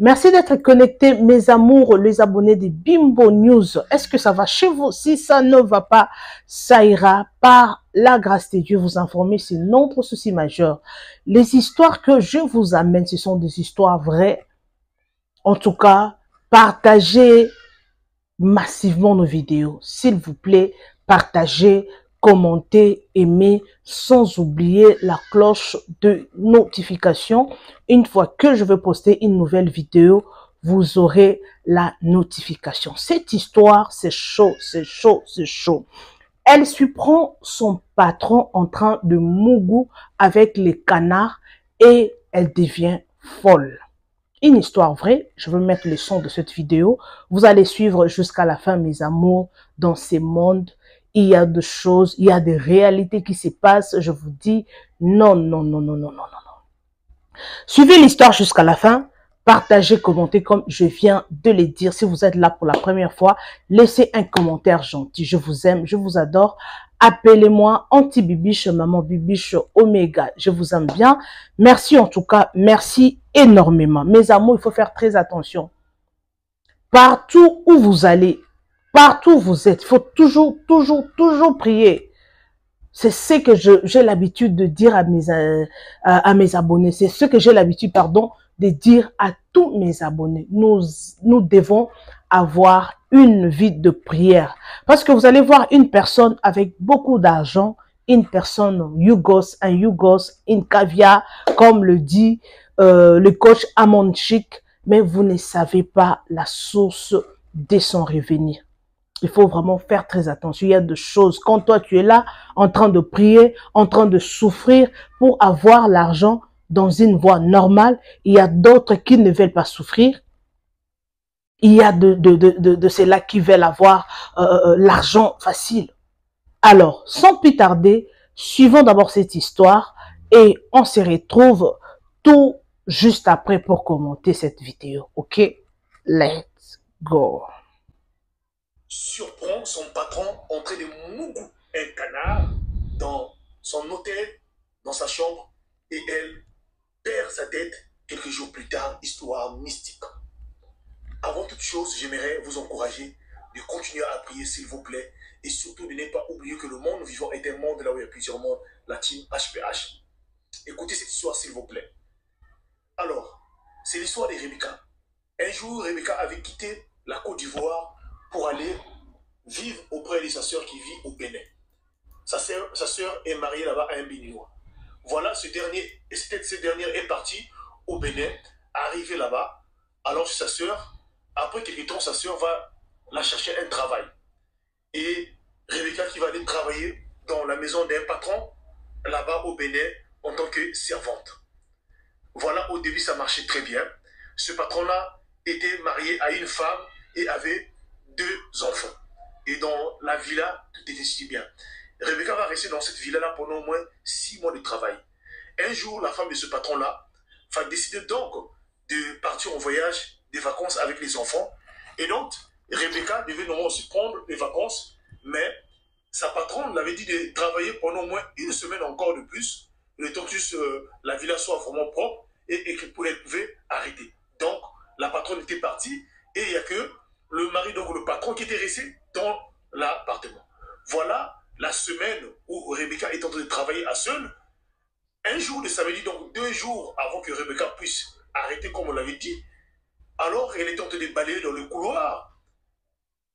Merci d'être connectés, mes amours, les abonnés de Bimbo News. Est-ce que ça va chez vous? Si ça ne va pas, ça ira. Par la grâce de Dieu, vous informer, c'est notre souci majeur. Les histoires que je vous amène, ce sont des histoires vraies. En tout cas, partagez massivement nos vidéos. S'il vous plaît, partagez, commentez, aimez, sans oublier la cloche de notification. Une fois que je vais poster une nouvelle vidéo, vous aurez la notification. Cette histoire, c'est chaud, c'est chaud, c'est chaud. Elle surprend son patron en train de mougou avec les canards et elle devient folle. Une histoire vraie, je vais mettre le son de cette vidéo. Vous allez suivre jusqu'à la fin, mes amours. Dans ces mondes, il y a des choses, il y a des réalités qui se passent. Je vous dis non, non, non, non, non, non, non. Suivez l'histoire jusqu'à la fin. Partagez, commentez comme je viens de le dire. Si vous êtes là pour la première fois, laissez un commentaire gentil. Je vous aime, je vous adore. Appelez-moi Anti-Bibiche, Maman Bibiche Oméga. Je vous aime bien. Merci en tout cas. Merci énormément. Mes amours, il faut faire très attention. Partout où vous allez, partout où vous êtes, il faut toujours prier. C'est ce que j'ai l'habitude de dire à mes abonnés. C'est ce que j'ai l'habitude, pardon, de dire à tous mes abonnés. Nous devons avoir une vie de prière. Parce que vous allez voir une personne avec beaucoup d'argent, une personne Yugos, un Yugos, une caviar, comme le dit le coach Amonchik, mais vous ne savez pas la source de son revenu. Il faut vraiment faire très attention. Il y a des choses, quand toi tu es là, en train de prier, en train de souffrir pour avoir l'argent dans une voie normale, il y a d'autres qui ne veulent pas souffrir. Il y a de ceux-là qui veulent avoir l'argent facile. Alors, sans plus tarder, suivons d'abord cette histoire et on se retrouve tout juste après pour commenter cette vidéo. Ok? Let's go. Surprend son patron en train de mougou un canard dans son hôtel, dans sa chambre, et elle perd sa tête quelques jours plus tard, histoire mystique. Avant toute chose, j'aimerais vous encourager de continuer à prier, s'il vous plaît, et surtout de ne pas oublier que le monde vivant est un monde là où il y a plusieurs mondes, la team HPH. Écoutez cette histoire, s'il vous plaît. Alors, c'est l'histoire de Rebecca. Un jour, Rebecca avait quitté la Côte d'Ivoire pour aller vivre auprès de sa sœur qui vit au Bénin. Sa sœur est mariée là-bas à un Béninois. Voilà, cette dernière est partie au Bénin, arrivée là-bas, alors sa sœur, après quelques temps, sa sœur va la chercher un travail. Et Rebecca qui va aller travailler dans la maison d'un patron, là-bas au Bénin, en tant que servante. Voilà, au début, ça marchait très bien. Ce patron-là était marié à une femme et avait 2 enfants. Et dans la villa, tout était si bien. Rebecca va rester dans cette villa-là pendant au moins 6 mois de travail. Un jour, la femme de ce patron-là va décider donc de partir en voyage, des vacances avec les enfants. Et donc, Rebecca devait normalement aussi prendre les vacances, mais sa patronne l'avait dit de travailler pendant au moins 1 semaine encore de plus, le temps que la villa soit vraiment propre et qu'elle pouvait arrêter. Donc, la patronne était partie et il n'y a que le mari, donc le patron, qui était resté dans l'appartement. Voilà la semaine où Rebecca est en train de travailler à seule. Un jour de samedi, donc 2 jours avant que Rebecca puisse arrêter, comme on l'avait dit, alors elle est en train de balayer dans le couloir,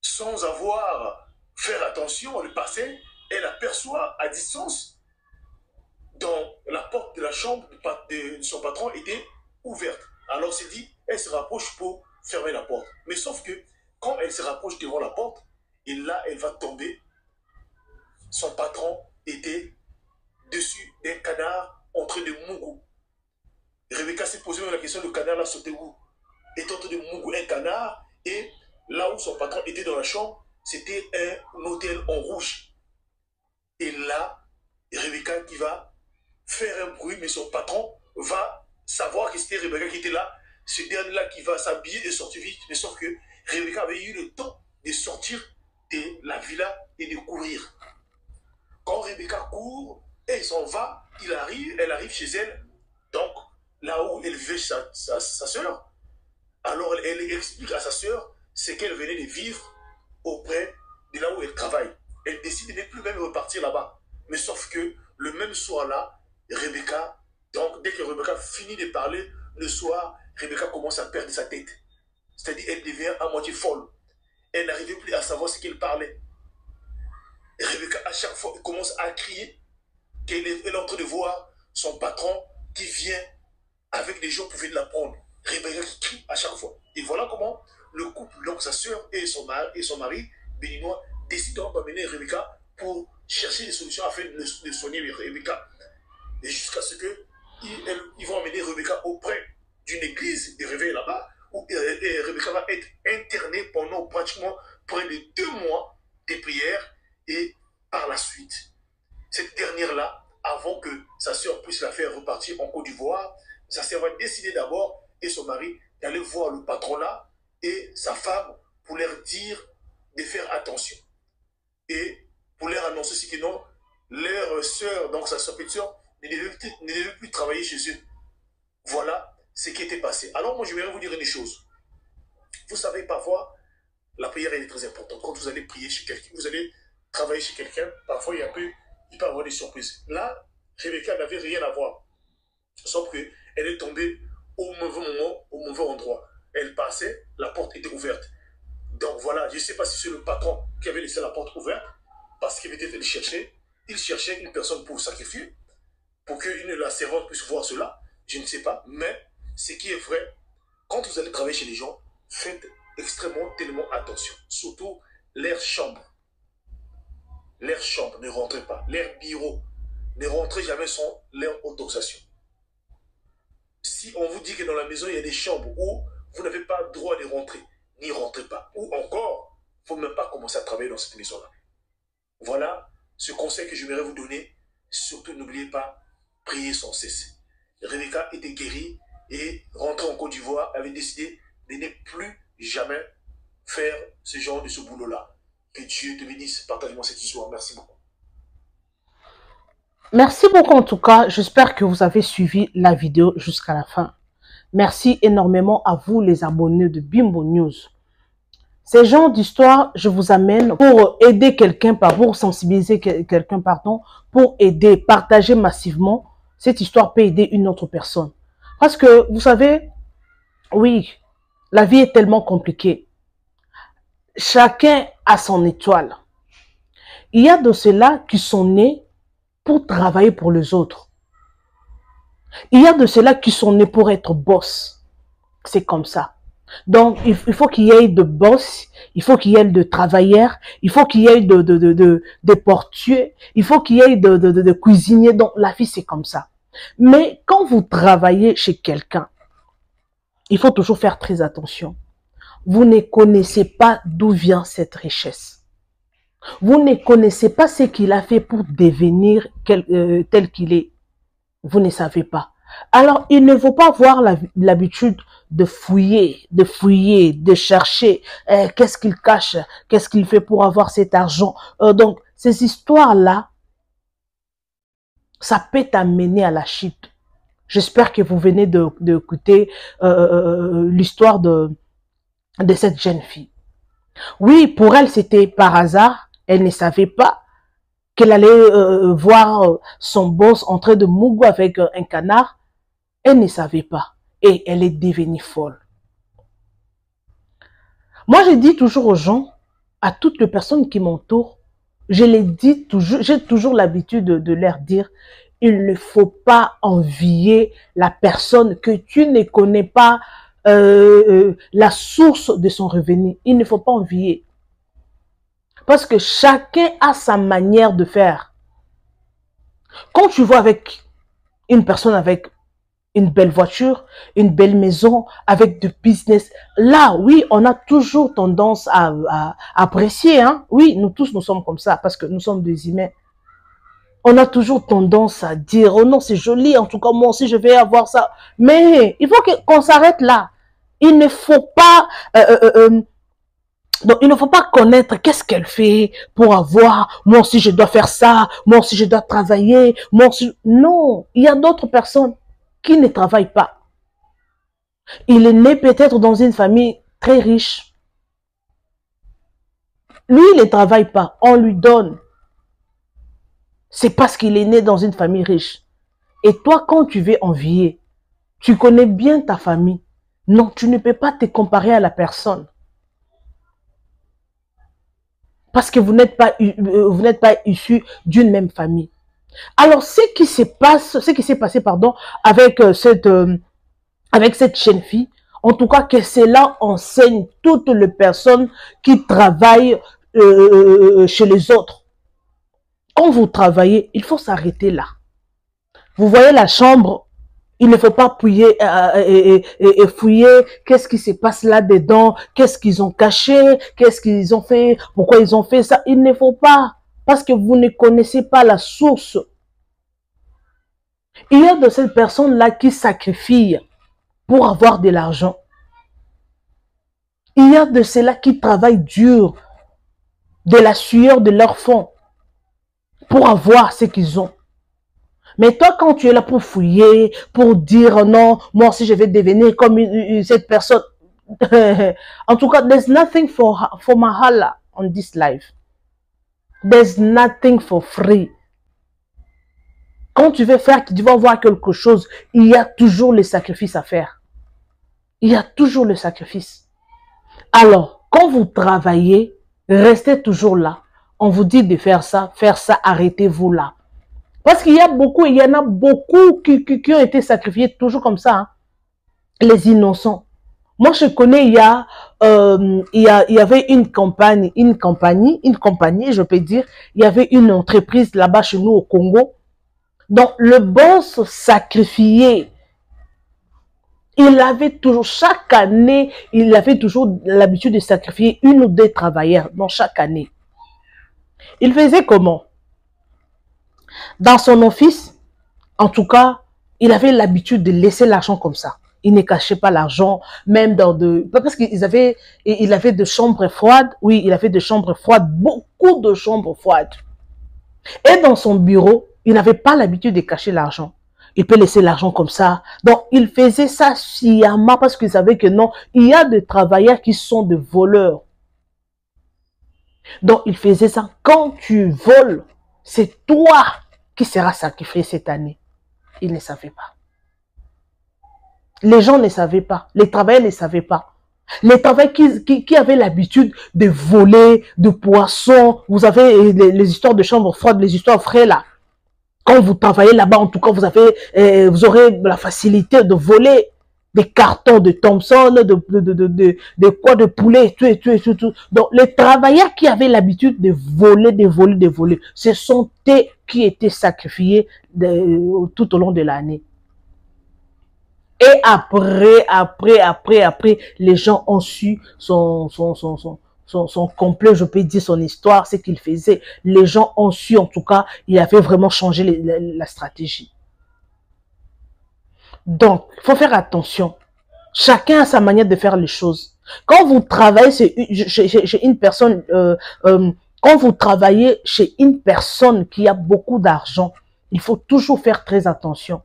sans avoir fait attention, elle passait, elle aperçoit à distance, dans la porte de la chambre de son patron était ouverte. Alors elle s'est dit, elle se rapproche pour fermer la porte. Mais sauf que, quand elle se rapproche devant la porte, et là, elle va tomber. Son patron était dessus d'un canard en train de mougou. Rebecca s'est posé la question, le canard là sautait où? Elle était en train de mougou un canard, et là où son patron était dans la chambre, c'était un hôtel en rouge. Et là, Rebecca qui va faire un bruit, mais son patron va savoir que c'était Rebecca qui était là. Ce dernier-là qui va s'habiller et sortir vite. Mais sauf que Rebecca avait eu le temps de sortir de la villa et de courir. Quand Rebecca court, elle s'en va, elle arrive chez elle, donc là où elle vivait sa soeur. elle explique à sa sœur ce qu'elle venait de vivre auprès de là où elle travaille. Elle décide de ne plus même repartir là-bas. Mais sauf que le même soir-là, Rebecca, donc dès que Rebecca finit de parler, le soir, Rebecca commence à perdre sa tête. C'est-à-dire elle devient à moitié folle. Elle n'arrivait plus à savoir ce qu'elle parlait. Et Rebecca, à chaque fois, elle commence à crier qu'elle est en train de voir son patron qui vient avec des gens pour venir la prendre. Rebecca qui crie à chaque fois. Et voilà comment le couple, donc sa soeur et son mari béninois, décident d'emmener Rebecca pour chercher des solutions afin de soigner Rebecca. Et jusqu'à ce qu'ils vont emmener Rebecca auprès d'une église de réveil là-bas, où Rebecca va être internée pendant pratiquement près de 2 mois de prières. Et par la suite, cette dernière-là, avant que sa sœur puisse la faire repartir en Côte d'Ivoire, sa sœur va décider d'abord, et son mari, d'aller voir le patronat et sa femme pour leur dire de faire attention. Et pour leur annoncer aussi que non, leur sœur, donc sa petite sœur, ne devait plus travailler chez eux. Voilà ce qui était passé. Alors moi, je vais vous dire une chose. Vous savez, parfois, la prière elle est très importante. Quand vous allez prier chez quelqu'un, vous allez travailler chez quelqu'un, parfois il peut y avoir des surprises. Là, Rebecca n'avait rien à voir. Sauf qu'elle est tombée au mauvais moment, au mauvais endroit. Elle passait, la porte était ouverte. Donc voilà, je ne sais pas si c'est le patron qui avait laissé la porte ouverte, parce qu'il était allé chercher. Il cherchait une personne pour sacrifier, pour que la servante puisse voir cela. Je ne sais pas, mais ce qui est vrai, quand vous allez travailler chez les gens, faites extrêmement, tellement attention. Surtout leur chambre. Leur chambre, ne rentrez pas. Leur bureau, ne rentrez jamais sans leur autorisation. Si on vous dit que dans la maison, il y a des chambres où vous n'avez pas le droit de rentrer, n'y rentrez pas. Ou encore, il ne faut même pas commencer à travailler dans cette maison-là. Voilà ce conseil que j'aimerais vous donner. Surtout, n'oubliez pas, priez sans cesse. Rebecca était guérie et rentrée en Côte d'Ivoire, avait décidé de ne plus jamais faire ce genre de ce boulot-là. Que Dieu te bénisse. Partage-moi cette histoire. Merci beaucoup. Merci beaucoup en tout cas. J'espère que vous avez suivi la vidéo jusqu'à la fin. Merci énormément à vous les abonnés de Bimbo News. Ces genres d'histoires, je vous amène pour aider quelqu'un, pour sensibiliser quelqu'un, pardon, pour aider, partager massivement. Cette histoire peut aider une autre personne. Parce que, vous savez, oui, la vie est tellement compliquée. Chacun a son étoile. Il y a de ceux-là qui sont nés pour travailler pour les autres. Il y a de ceux-là qui sont nés pour être boss. C'est comme ça. Donc, il faut qu'il y ait de boss, il faut qu'il y ait de travailleurs, il faut qu'il y ait de portiers, il faut qu'il y ait de cuisiniers. Donc, la vie, c'est comme ça. Mais quand vous travaillez chez quelqu'un, il faut toujours faire très attention. Vous ne connaissez pas d'où vient cette richesse. Vous ne connaissez pas ce qu'il a fait pour devenir tel qu'il est. Vous ne savez pas. Alors, il ne faut pas avoir l'habitude de fouiller, de chercher qu'est-ce qu'il cache, qu'est-ce qu'il fait pour avoir cet argent. Donc, ces histoires-là, ça peut t'amener à la chute. J'espère que vous venez d'écouter l'histoire de cette jeune fille. Oui, pour elle, c'était par hasard. Elle ne savait pas qu'elle allait voir son boss en train de mougou avec un canard. Elle ne savait pas. Et elle est devenue folle. Moi, je dis toujours aux gens, à toutes les personnes qui m'entourent, je les dis toujours, j'ai toujours l'habitude de leur dire, il ne faut pas envier la personne que tu ne connais pas la source de son revenu. Il ne faut pas envier. Parce que chacun a sa manière de faire. Quand tu vois avec une personne avec une belle voiture, une belle maison, avec de business, là, oui, on a toujours tendance à apprécier. Hein? Oui, nous tous, nous sommes comme ça, parce que nous sommes des humains. On a toujours tendance à dire, oh non, c'est joli, en tout cas, moi aussi, je vais avoir ça. Mais il faut qu'on s'arrête là. Il ne faut pas... donc, il ne faut pas connaître qu'est-ce qu'elle fait pour avoir, moi aussi je dois faire ça, moi aussi je dois travailler, moi aussi... Non, il y a d'autres personnes qui ne travaillent pas. Il est né peut-être dans une famille très riche. Lui, il ne travaille pas, on lui donne. C'est parce qu'il est né dans une famille riche. Et toi, quand tu veux envier, tu connais bien ta famille. Non, tu ne peux pas te comparer à la personne. Parce que vous n'êtes pas issus d'une même famille. Alors, ce qui s'est passé, pardon, avec cette jeune fille, en tout cas, que cela enseigne toutes les personnes qui travaillent chez les autres. Quand vous travaillez, il faut s'arrêter là. Vous voyez la chambre, il ne faut pas fouiller et fouiller qu'est-ce qui se passe là-dedans, qu'est-ce qu'ils ont caché, qu'est-ce qu'ils ont fait, pourquoi ils ont fait ça. Il ne faut pas, parce que vous ne connaissez pas la source. Il y a de ces personnes-là qui sacrifient pour avoir de l'argent. Il y a de ceux-là qui travaillent dur, de la sueur de leur fond, pour avoir ce qu'ils ont. Mais toi, quand tu es là pour fouiller, pour dire non, moi aussi je vais devenir comme cette personne. En tout cas, there's nothing for mahala on this life. There's nothing for free. Quand tu veux faire, tu vas voir quelque chose, il y a toujours le sacrifice à faire. Il y a toujours le sacrifice. Alors, quand vous travaillez, restez toujours là. On vous dit de faire ça, arrêtez-vous là. Parce qu'il y en a beaucoup qui ont été sacrifiés toujours comme ça. Hein. Les innocents. Moi, je connais, il y avait une compagnie, je peux dire, il y avait une entreprise là-bas chez nous au Congo. Donc, le boss sacrifié, il avait toujours, chaque année, il avait toujours l'habitude de sacrifier une ou deux travailleurs dans chaque année. Il faisait comment? Dans son office, en tout cas, il avait l'habitude de laisser l'argent comme ça. Il ne cachait pas l'argent, même parce qu'il avait de chambres froides. Oui, il avait de chambres froides, beaucoup de chambres froides. Et dans son bureau, il n'avait pas l'habitude de cacher l'argent. Il peut laisser l'argent comme ça. Donc, il faisait ça sciemment parce qu'il savait que non, il y a des travailleurs qui sont des voleurs. Donc, il faisait ça. Quand tu voles, c'est toi qui seras sacrifié cette année. Il ne savait pas. Les gens ne savaient pas. Les travailleurs ne savaient pas. Les travailleurs qui avaient l'habitude de voler, de poissons. Vous avez les histoires de chambres froides, les histoires frais là. Quand vous travaillez là-bas, en tout cas, vous aurez la facilité de voler des cartons de Thompson, de poulet, tout. Donc, les travailleurs qui avaient l'habitude de voler, ce sont eux qui étaient sacrifiés tout au long de l'année. Et après, les gens ont su son complet, je peux dire son histoire, ce qu'il faisait. Les gens ont su, en tout cas, il avait vraiment changé la stratégie. Donc, il faut faire attention. Chacun a sa manière de faire les choses. Quand vous travaillez chez une personne, quand vous travaillez chez une personne qui a beaucoup d'argent, il faut toujours faire très attention.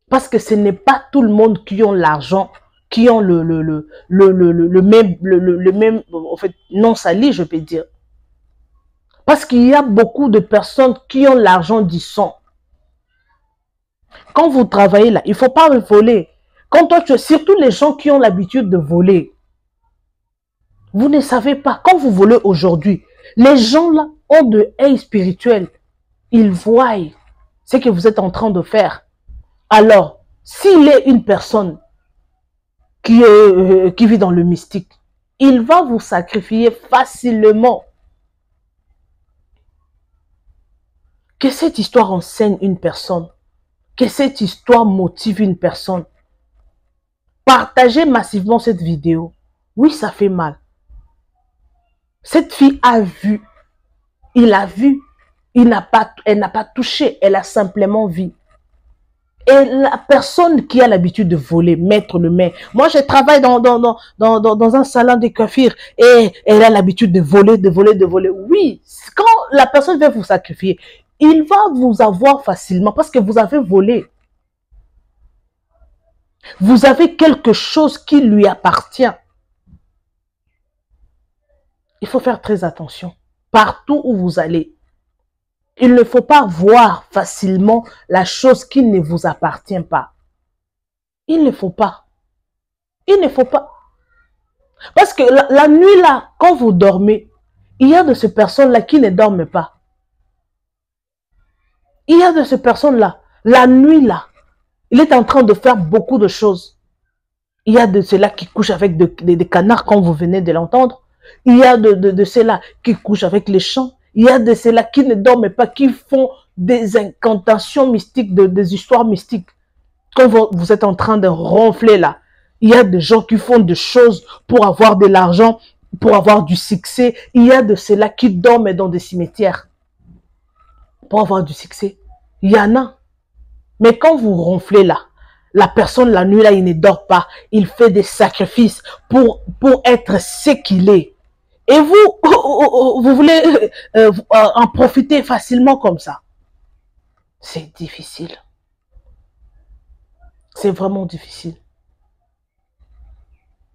Parce que ce n'est pas tout le monde qui ont l'argent, qui ont le même en fait, non sali, je peux dire. Parce qu'il y a beaucoup de personnes qui ont l'argent du sang. Quand vous travaillez là, il ne faut pas voler. Quand surtout les gens qui ont l'habitude de voler, vous ne savez pas. Quand vous volez aujourd'hui, les gens là ont de haine spirituelle. Ils voient ce que vous êtes en train de faire. Alors, s'il est une personne qui vit dans le mystique, il va vous sacrifier facilement. Que cette histoire enseigne une personne, que cette histoire motive une personne. Partagez massivement cette vidéo. Oui, ça fait mal. Cette fille a vu, il a vu, elle n'a pas touché, elle a simplement vu. Et la personne qui a l'habitude de voler, mettre le main. Moi, je travaille dans un salon de coiffure et elle a l'habitude de voler. Oui, quand la personne veut vous sacrifier, il va vous avoir facilement parce que vous avez volé. Vous avez quelque chose qui lui appartient. Il faut faire très attention. Partout où vous allez, il ne faut pas voir facilement la chose qui ne vous appartient pas. Il ne faut pas. Il ne faut pas. Parce que la nuit là, quand vous dormez, il y a de ces personnes-là qui ne dorment pas. Il y a de ces personnes-là, la nuit là, il est en train de faire beaucoup de choses. Il y a de ceux-là qui couchent avec des canards, comme vous venez de l'entendre. Il y a de ceux-là qui couchent avec les chants. Il y a de ceux-là qui ne dorment pas, qui font des incantations mystiques, des histoires mystiques. Quand vous êtes en train de ronfler là, il y a des gens qui font des choses pour avoir de l'argent, pour avoir du succès. Il y a de ceux-là qui dorment dans des cimetières pour avoir du succès. Il y en a. Mais quand vous ronflez là, la personne la nuit là, il ne dort pas. Il fait des sacrifices pour être ce qu'il est. Et vous voulez en profiter facilement comme ça. C'est difficile. C'est vraiment difficile.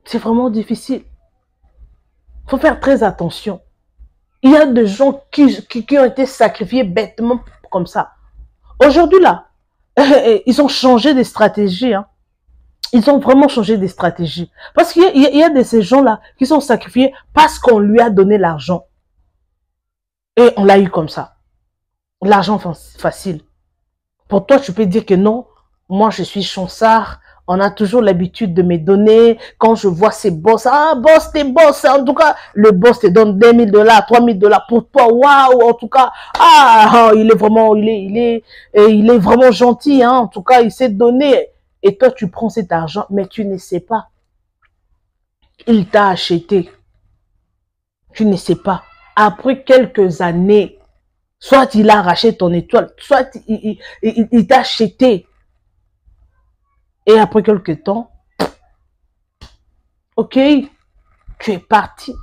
C'est vraiment difficile. Il faut faire très attention. Il y a des gens qui ont été sacrifiés bêtement comme ça. Aujourd'hui là, ils ont changé de stratégie. Hein. Ils ont vraiment changé de stratégie. Parce qu'il y a de ces gens-là qui sont sacrifiés parce qu'on lui a donné l'argent. Et on l'a eu comme ça. L'argent facile. Pour toi, tu peux dire que non, moi je suis chancard. On a toujours l'habitude de me donner. Quand je vois ces boss, ah boss, t'es boss. En tout cas, le boss te donne 2 000 $, 3 000 $ pour toi. Waouh, en tout cas, il est vraiment, il est vraiment gentil. Hein. En tout cas, il s'est donné. Et toi, tu prends cet argent, mais tu ne sais pas. Il t'a acheté. Tu ne sais pas. Après quelques années, soit il a arraché ton étoile, soit il t'a acheté. Et après quelques temps, ok, tu es parti.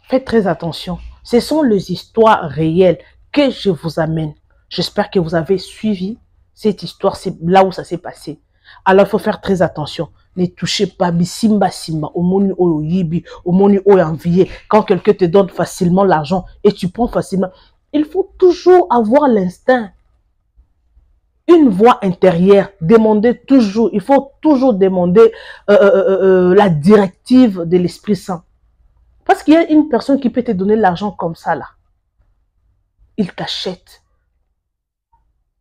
Faites très attention. Ce sont les histoires réelles que je vous amène. J'espère que vous avez suivi cette histoire, c'est là où ça s'est passé. Alors, il faut faire très attention. Ne touchez pas Simba Simba, au moni au yibi, au moni au envié. Quand quelqu'un te donne facilement l'argent et tu prends facilement, il faut toujours avoir l'instinct. Une voix intérieure, demandez toujours, il faut toujours demander la directive de l'Esprit Saint. Parce qu'il y a une personne qui peut te donner l'argent comme ça là. Il t'achète.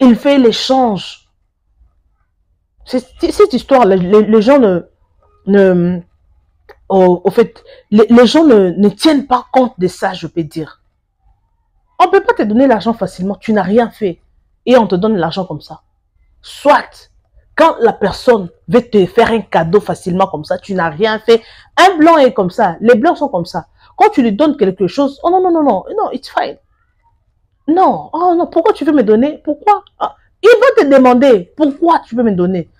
Il fait l'échange. Cette histoire, les gens au fait, les gens ne tiennent pas compte de ça, je peux dire. On ne peut pas te donner l'argent facilement, tu n'as rien fait. Et on te donne l'argent comme ça. Soit, quand la personne veut te faire un cadeau facilement comme ça, tu n'as rien fait. Un blanc est comme ça, les blancs sont comme ça. Quand tu lui donnes quelque chose, oh non, non, non, non, non, it's fine. Non, oh non, pourquoi tu veux me donner? Pourquoi? Il va te demander, pourquoi tu veux me donner?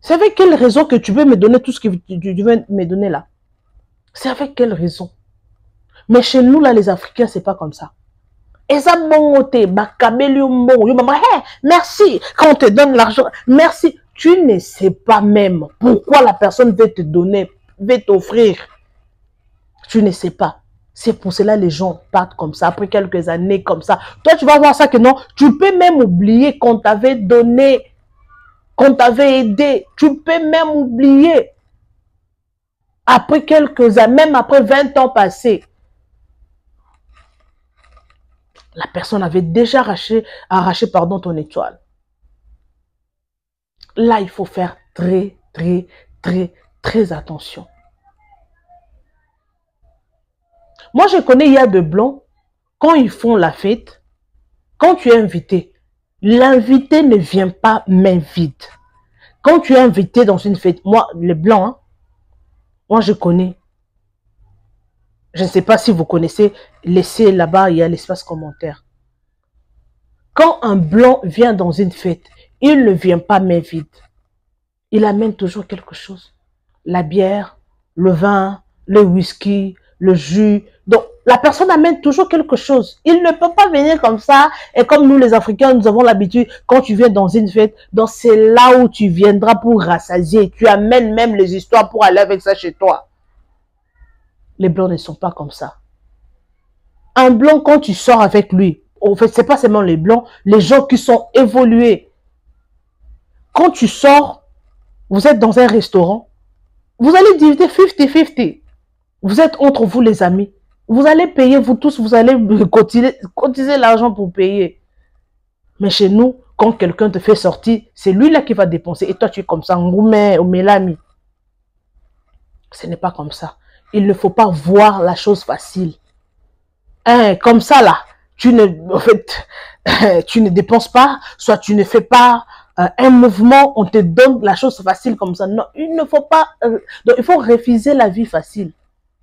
C'est avec quelle raison que tu veux me donner tout ce que tu veux me donner là? C'est avec quelle raison? Mais chez nous, là, les Africains, c'est pas comme ça. Et ça, merci. Quand on te donne l'argent, merci. Tu ne sais pas même pourquoi la personne veut te donner, veut t'offrir. Tu ne sais pas. C'est pour cela que les gens partent comme ça, après quelques années comme ça. Toi, tu vas voir ça que non, tu peux même oublier qu'on t'avait donné, qu'on t'avait aidé. Tu peux même oublier. Après quelques années, même après 20 ans passés. La personne avait déjà arraché ton étoile. Là, il faut faire très, très, très, très attention. Moi, je connais, il y a de blancs, quand ils font la fête, quand tu es invité, l'invité ne vient pas main vide. Quand tu es invité dans une fête, moi, les blancs, hein, moi, je connais. Je ne sais pas si vous connaissez, laissez là-bas, il y a l'espace commentaire. Quand un blanc vient dans une fête, il ne vient pas main vide. Il amène toujours quelque chose. La bière, le vin, le whisky, le jus. Donc, La personne amène toujours quelque chose. Il ne peut pas venir comme ça. Et comme nous, les Africains, nous avons l'habitude, quand tu viens dans une fête, donc c'est là où tu viendras pour rassasier. Tu amènes même les histoires pour aller avec ça chez toi. Les Blancs ne sont pas comme ça. Un Blanc, quand tu sors avec lui, en fait, c'est pas seulement les Blancs, les gens qui sont évolués. Quand tu sors, vous êtes dans un restaurant, vous allez diviser 50-50. Vous êtes entre vous, les amis. Vous allez payer, vous tous, vous allez cotiser l'argent pour payer. Mais chez nous, quand quelqu'un te fait sortir, c'est lui là qui va dépenser. Et toi, tu es comme ça, ngoumé, omélami. Ce n'est pas comme ça. Il ne faut pas voir la chose facile. Hein, comme ça là, en fait, tu ne dépenses pas, soit tu ne fais pas un mouvement, on te donne la chose facile comme ça. Non, il ne faut pas, donc il faut refuser la vie facile.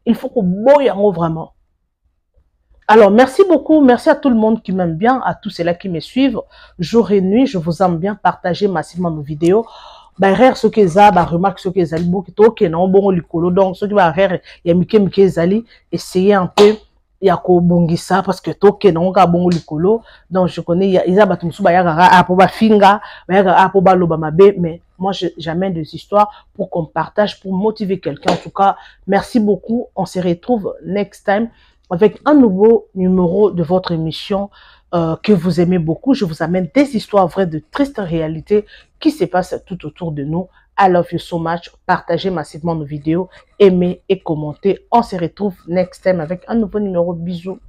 Il faut qu'on boye en haut vraiment. Alors, merci beaucoup. Merci à tout le monde qui m'aime bien, à tous ceux-là qui me suivent. Jour et nuit, je vous aime bien. Partagez massivement nos vidéos. Barrière ce que ça, remarque ce que ça, donc ceux qui barrière, il y a Mike Zali, essayez un peu, il y a Kobongisa, parce que toke non ga bon likolo, donc je connais, il y a batumsu bayagara apoba finga, bayagara apoba lobamabe, mais moi j'amène des histoires pour qu'on partage, pour motiver quelqu'un. En tout cas, merci beaucoup. On se retrouve next time avec un nouveau numéro de votre émission que vous aimez beaucoup. Je vous amène des histoires vraies de tristes réalités qui se passent tout autour de nous. I love you so much. Partagez massivement nos vidéos, aimez et commentez. On se retrouve next time avec un nouveau numéro. Bisous.